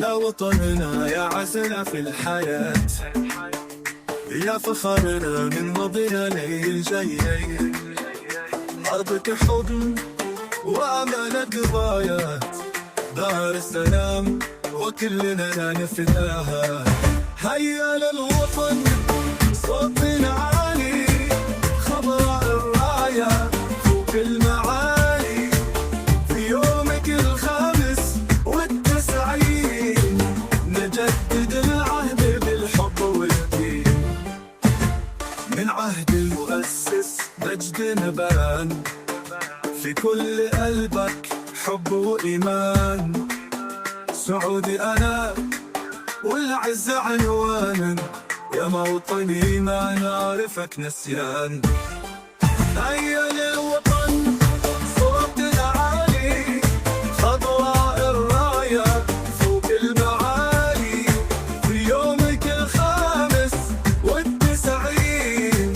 يا وطننا يا عزنا في الحياة، يا فخرنا من ماضينا للجاي. أرضك حضن وأمانة غايات، دار السلام وكلنا نفداها. هيا للوطن صوتنا عالي، خضراء الراية فوق المعالي. في يومك الخامس والتسعين نجدد العهد بالحب والدين. من عهد المؤسس مجدنا بان، في كل قلبك حب وإيمان. سعودي أنا والعز عنوانا، يا موطني ما نعرفك نسيان. هيا للوطن صوتنا عالي، خضراء الراية فوق المعالي. في يومك الخامس والتسعين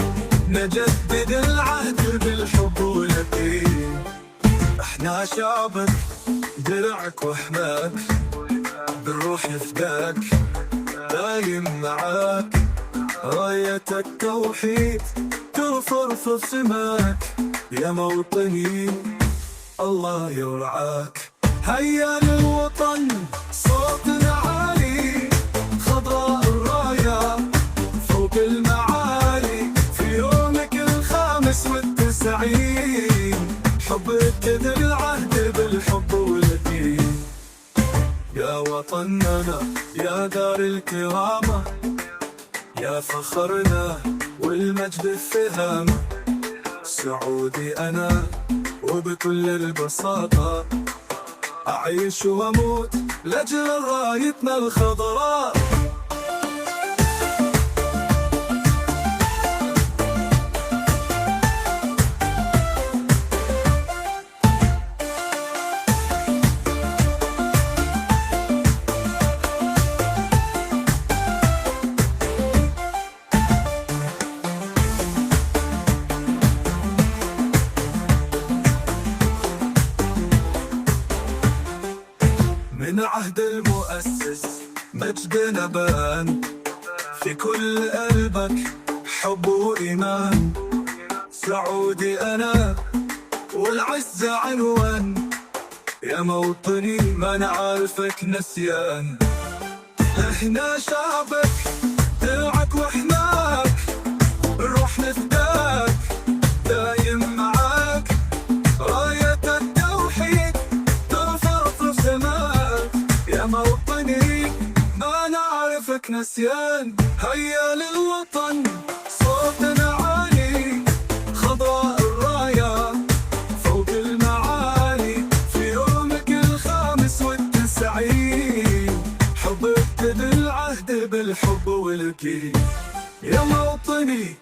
نجدد العهد بالحب والدين. احنا شعبك درعك وحماك، بالروح نفداك دايم معاك. راية التوحيد ترفرف سماك، يا موطني الله يرعاك. هيا للوطن صوتنا عالي، خضراء الراية فوق المعالي. في يومك الخامس والتسعين حبك العهد بالحب والدين. يا وطننا يا دار الكرامة، يا فخرنا والمجد الفهامة. سعودي أنا وبكل البساطة، أعيش وأموت لأجل رايتنا الخضراء. من عهد المؤسس مجدنا بان، في كل قلبك حب وإيمان. سعودي أنا والعز عنوان، يا موطني ما نعرفك نسيان. احنا شعبك درعك وحماك، روح نفداك دايم معاك. راية التوحيد ترفرف سماك، يا موطني ما نعرفك نسيان. هيا للوطن صوتنا عالي، خضراء الراية فوق المعالي. في يومك الخامس والتسعين حبك العهد بالحب والكيف، يا موطني